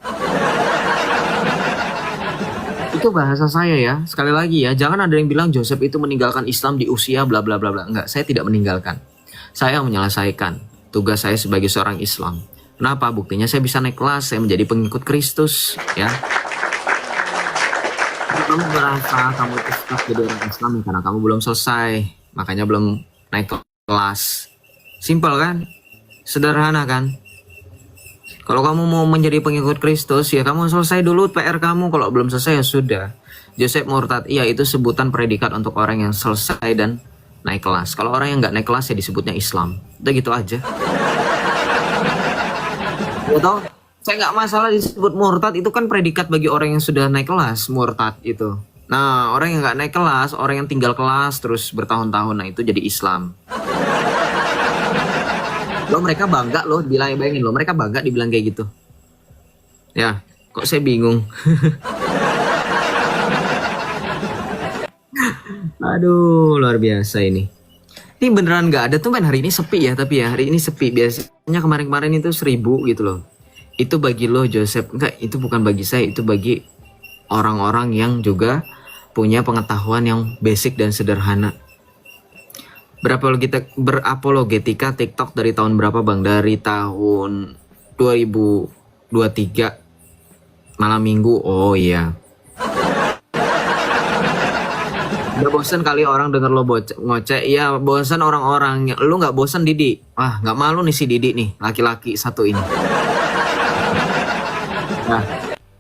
Itu bahasa saya ya. Sekali lagi ya, jangan ada yang bilang Joseph itu meninggalkan Islam di usia bla bla bla bla. Enggak, saya tidak meninggalkan. Saya menyelesaikan tugas saya sebagai seorang Islam. Kenapa? Buktinya saya bisa naik kelas, saya menjadi pengikut Kristus, ya. Kamu merasa kamu itu stuck jadi orang Islam karena kamu belum selesai, makanya belum naik kelas. Simpel kan? Sederhana kan? Kalau kamu mau menjadi pengikut Kristus, ya kamu selesai dulu PR kamu. Kalau belum selesai ya sudah. Joseph murtad, iya itu sebutan predikat untuk orang yang selesai dan naik kelas. Kalau orang yang nggak naik kelas ya disebutnya Islam. Udah gitu aja. Betul? Saya nggak masalah disebut murtad, itu kan predikat bagi orang yang sudah naik kelas, murtad itu. Nah, orang yang nggak naik kelas, orang yang tinggal kelas terus bertahun-tahun, nah itu jadi Islam. Loh mereka bangga loh, bayangin loh, mereka bangga dibilang kayak gitu. Ya, kok saya bingung. Aduh, luar biasa ini. Ini beneran nggak ada tuh, men. Hari ini sepi ya, tapi ya hari ini sepi. Biasanya kemarin-kemarin itu 1000 gitu loh. Itu bagi lo Joseph, enggak, itu bukan bagi saya, itu bagi orang-orang yang juga punya pengetahuan yang basic dan sederhana. Berapologetika TikTok dari tahun berapa bang? Dari tahun 2023 malam minggu. Oh iya. Udah bosan kali orang denger lo ngoceh. Iya bosan orang-orang. Lu nggak bosan Didi? Wah nggak malu nih si Didi nih, laki-laki satu ini. Nah,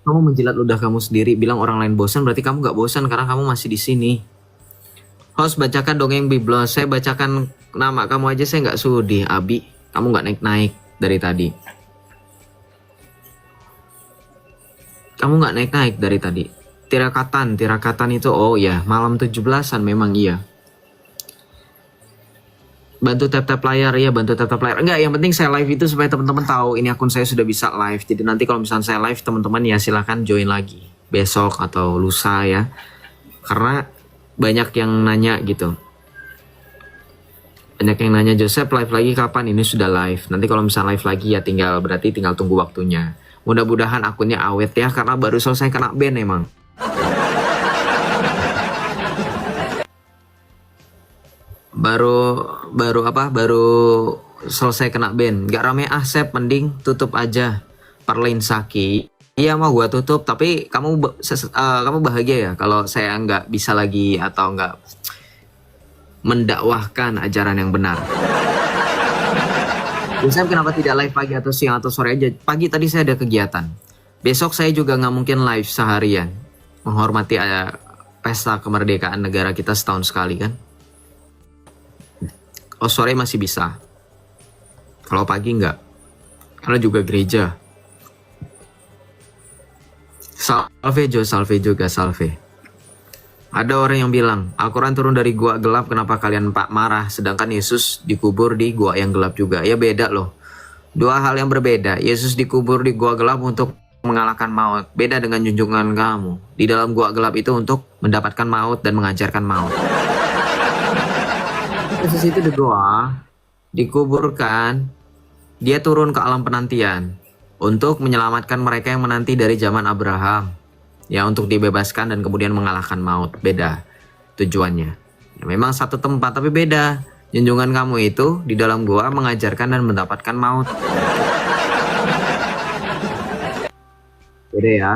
kamu menjilat ludah kamu sendiri, bilang orang lain bosan, berarti kamu nggak bosan karena kamu masih di sini. Host, bacakan dongeng biblos. Saya bacakan nama kamu aja, saya nggak sudi. Abi, kamu nggak naik-naik dari tadi. Kamu nggak naik-naik dari tadi. Tirakatan itu, oh ya, malam 17-an memang iya. Bantu tap-tap layar, ya bantu tap-tap layar. Enggak, yang penting saya live itu supaya teman-teman tahu ini akun saya sudah bisa live. Jadi nanti kalau misalnya saya live, teman-teman ya silahkan join lagi besok atau lusa ya. Karena banyak yang nanya gitu. Banyak yang nanya, Joseph live lagi kapan? Ini sudah live. Nanti kalau misalnya live lagi ya berarti tinggal tunggu waktunya. Mudah-mudahan akunnya awet ya, karena baru selesai kena ban emang. Baru selesai kena ban. Gak rame Sep, mending tutup aja. Perlain Saki. Iya mau gua tutup, tapi kamu bahagia ya kalau saya nggak bisa lagi atau nggak mendakwahkan ajaran yang benar. Saya kenapa tidak live pagi atau siang atau sore aja? Pagi tadi saya ada kegiatan. Besok saya juga nggak mungkin live seharian. Menghormati pesta kemerdekaan negara kita setahun sekali kan. Oh sore masih bisa. Kalau pagi nggak. Karena juga gereja. Salve juga salve. Ada orang yang bilang, Al-Quran turun dari gua gelap, kenapa kalian marah? Sedangkan Yesus dikubur di gua yang gelap juga. Ya beda loh. Dua hal yang berbeda. Yesus dikubur di gua gelap untuk mengalahkan maut. Beda dengan junjungan kamu. Di dalam gua gelap itu untuk mendapatkan maut dan mengajarkan maut. Yesus itu di gua, dikuburkan, dia turun ke alam penantian untuk menyelamatkan mereka yang menanti dari zaman Abraham. Ya, untuk dibebaskan dan kemudian mengalahkan maut. Beda tujuannya. Ya, memang satu tempat tapi beda. Junjungan kamu itu di dalam gua mengajarkan dan mendapatkan maut. Beda ya.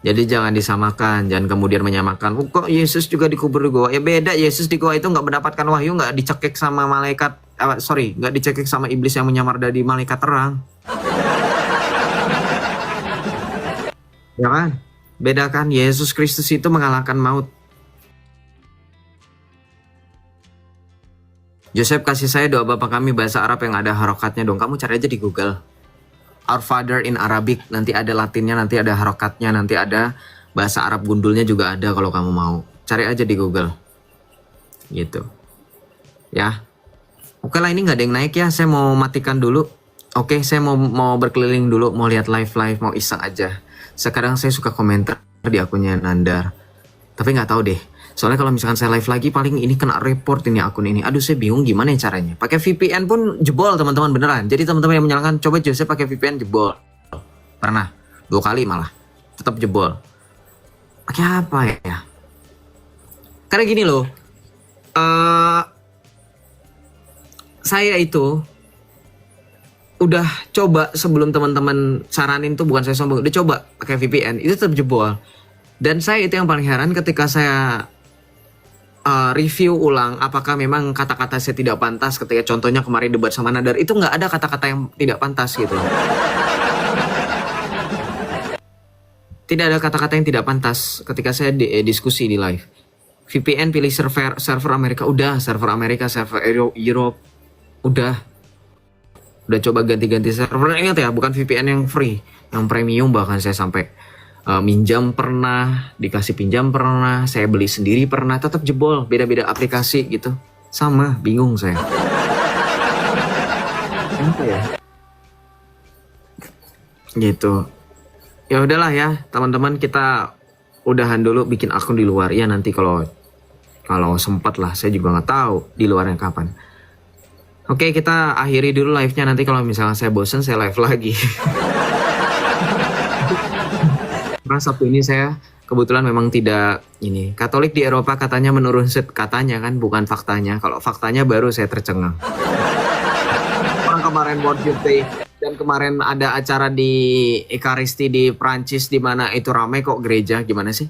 Jadi jangan disamakan, jangan kemudian menyamakan. Oh, kok Yesus juga dikubur di gua? Ya beda, Yesus di gua itu nggak mendapatkan wahyu, nggak dicekik sama malaikat, nggak dicekik sama iblis yang menyamar dari malaikat terang. Ya kan? Beda kan? Yesus Kristus itu mengalahkan maut. Joseph, kasih saya doa Bapa kami bahasa Arab yang ada harokatnya dong. Kamu cari aja di Google. Our Father in Arabic, nanti ada Latinnya, nanti ada harokatnya, nanti ada bahasa Arab gundulnya juga ada kalau kamu mau. Cari aja di Google. Gitu. Ya. Oke lah, ini nggak ada yang naik ya. Saya mau matikan dulu. Oke, saya mau berkeliling dulu, mau lihat live, mau iseng aja. Sekarang saya suka komentar di akunnya Nandar. Tapi nggak tahu deh. Soalnya kalau misalkan saya live lagi paling ini kena report ini akun ini. Aduh, saya bingung gimana ya caranya. Pakai VPN pun jebol teman-teman beneran. Jadi teman-teman yang menyalakan coba Joseph pakai VPN jebol. Pernah 2 kali malah. Tetap jebol. Pakai apa ya? Karena gini loh. Saya itu udah coba sebelum teman-teman saranin tuh, bukan saya sombong, udah coba pakai VPN itu tetap jebol. Dan saya itu yang paling heran ketika saya review ulang apakah memang kata-kata saya tidak pantas ketika contohnya kemarin debat sama Nadar, itu nggak ada kata-kata yang tidak pantas gitu. Tidak ada kata-kata yang tidak pantas ketika saya diskusi di live. VPN pilih server Amerika, udah server Amerika, server Europe, udah coba ganti-ganti server. Ingat ya, bukan VPN yang free, yang premium. Bahkan saya sampai minjam pernah, dikasih pinjam pernah, saya beli sendiri pernah, tetap jebol. Beda-beda aplikasi gitu, sama, bingung saya. Apa ya? Gitu. Ya udahlah ya teman-teman, kita udahan dulu bikin akun di luar ya, nanti kalau sempat lah, saya juga nggak tahu di luarnya kapan. Oke, kita akhiri dulu live-nya, nanti kalau misalnya saya bosen saya live lagi. Karena Sabtu ini saya kebetulan memang tidak ini. Katolik di Eropa katanya menurun katanya kan, bukan faktanya. Kalau faktanya baru saya tercengang. Orang kemarin World Youth Day dan kemarin ada acara di Ekaristi di Prancis di mana itu ramai kok gereja, gimana sih?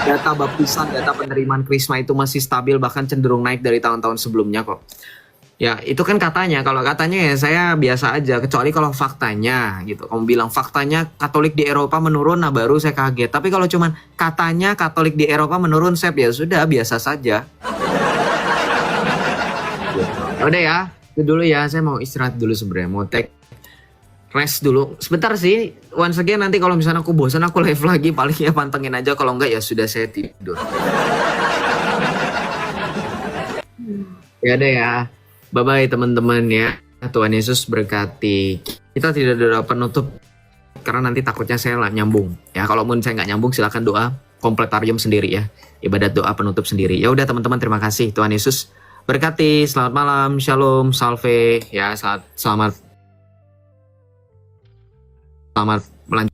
Data baptisan, data penerimaan krisma itu masih stabil, bahkan cenderung naik dari tahun-tahun sebelumnya kok. Ya itu kan katanya, kalau katanya ya saya biasa aja, kecuali kalau faktanya gitu. Kamu bilang faktanya Katolik di Eropa menurun, nah baru saya kaget. Tapi kalau cuman katanya Katolik di Eropa menurun, saya ya sudah biasa saja. Udah ya, itu dulu ya, saya mau istirahat dulu sebenarnya, mau take rest dulu. Sebentar sih, once again nanti kalau misalnya aku bosan aku live lagi, paling ya pantengin aja, kalau enggak ya sudah saya tidur. Ya deh ya. Bye-bye teman-teman ya. Tuhan Yesus berkati. Kita tidak ada penutup karena nanti takutnya saya nyambung. Ya kalau pun saya nggak nyambung silakan doa kompletarium sendiri ya. Ibadat doa penutup sendiri. Ya udah teman-teman, terima kasih. Tuhan Yesus berkati. Selamat malam. Shalom. Salve. Ya selamat melanjutkan.